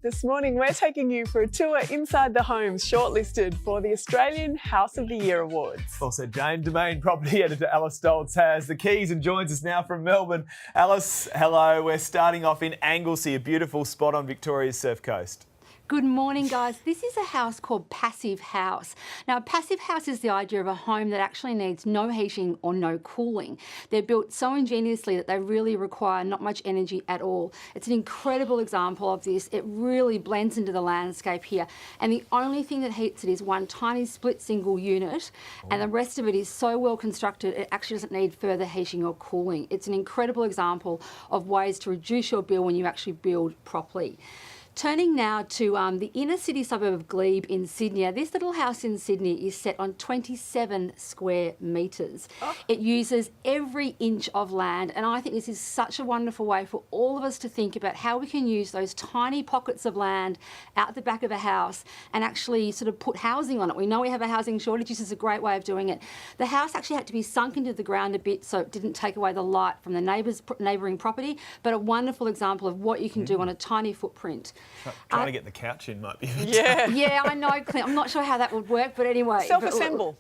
This morning, we're taking you for a tour inside the homes shortlisted for the Australian House of the Year Awards. Also, Jane Domain property editor Alice Stoltz has the keys and joins us now from Melbourne. Alice, hello. We're starting off in Anglesey, a beautiful spot on Victoria's surf coast. Good morning, guys. This is a house called Passive House. Now, a passive house is the idea of a home that actually needs no heating or no cooling. They're built so ingeniously that they really require not much energy at all. It's an incredible example of this. It really blends into the landscape here. And the only thing that heats it is one tiny split single unit, and the rest of it is so well constructed, it actually doesn't need further heating or cooling. It's an incredible example of ways to reduce your bill when you actually build properly. Turning now to the inner city suburb of Glebe in Sydney. This little house in Sydney is set on 27 square metres. It uses every inch of land, and I think this is such a wonderful way for all of us to think about how we can use those tiny pockets of land out the back of a house and actually sort of put housing on it. We know we have a housing shortage. This is a great way of doing it. The house actually had to be sunk into the ground a bit so it didn't take away the light from the neighbouring property, but a wonderful example of what you can do on a tiny footprint. Trying to get the couch in might be a bit Yeah. Yeah, I know, Clint. I'm not sure how that would work, but anyway. Self-assemble.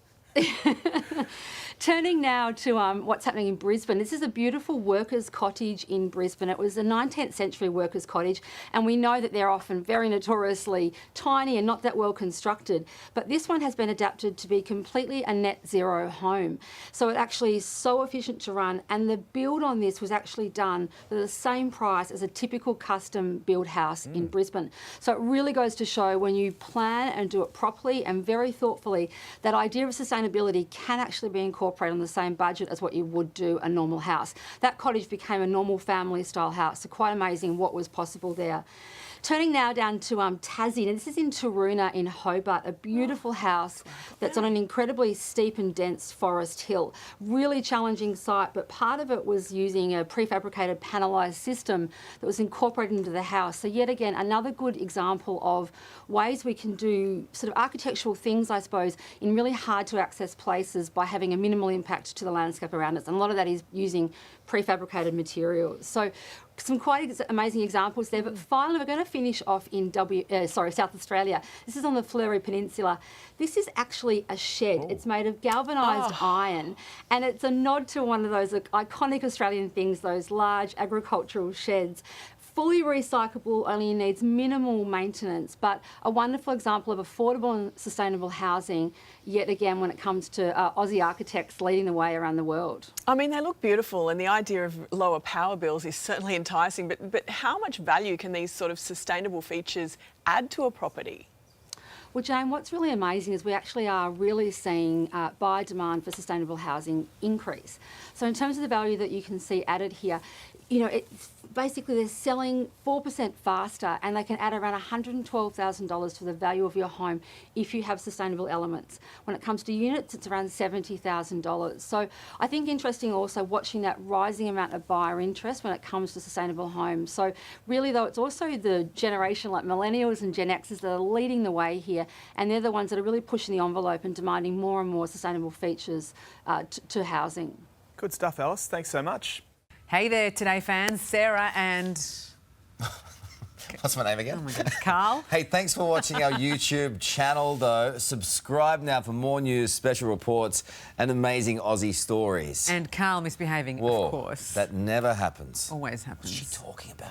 Turning now to what's happening in Brisbane. This is a beautiful workers' cottage in Brisbane. It was a 19th century workers' cottage, and we know that they're often very notoriously tiny and not that well constructed. But this one has been adapted to be completely a net zero home. So it actually is so efficient to run, and the build on this was actually done for the same price as a typical custom build house in Brisbane. So it really goes to show when you plan and do it properly and very thoughtfully, that idea of sustainability can actually be incorporated on the same budget as what you would do a normal house. That cottage became a normal family style house, so quite amazing what was possible there. Turning now down to Tassie. Now, this is in Taroona in Hobart, a beautiful house that's on an incredibly steep and dense forest hill. Really challenging site, but part of it was using a prefabricated panelised system that was incorporated into the house. So yet again, another good example of ways we can do sort of architectural things, I suppose, in really hard to access places by having a minimal impact to the landscape around us. And a lot of that is using prefabricated materials. So some quite amazing examples there, but finally we're going to finish off in South Australia. This is on the Fleury Peninsula. This is actually a shed. It's made of galvanised iron, and it's a nod to one of those iconic Australian things, those large agricultural sheds. Fully recyclable, only needs minimal maintenance, but a wonderful example of affordable and sustainable housing, yet again when it comes to Aussie architects leading the way around the world. I mean, they look beautiful, and the idea of lower power bills is certainly enticing, but how much value can these sort of sustainable features add to a property? Well, Jane, what's really amazing is we actually are really seeing buyer demand for sustainable housing increase. So in terms of the value that you can see added here, you know, it's basically they're selling 4% faster, and they can add around $112,000 to the value of your home if you have sustainable elements. When it comes to units, it's around $70,000. So I think interesting also watching that rising amount of buyer interest when it comes to sustainable homes. So really though, it's also the generation like millennials and Gen Xers that are leading the way here, and they're the ones that are really pushing the envelope and demanding more and more sustainable features to housing. Good stuff, Alice. Thanks so much. Hey there, Today fans. Sarah and... What's my name again? Oh my God, Carl. Hey, thanks for watching our YouTube channel, though. Subscribe now for more news, special reports, and amazing Aussie stories. And Carl misbehaving, Whoa, of course. that never happens. Always happens. What's she talking about?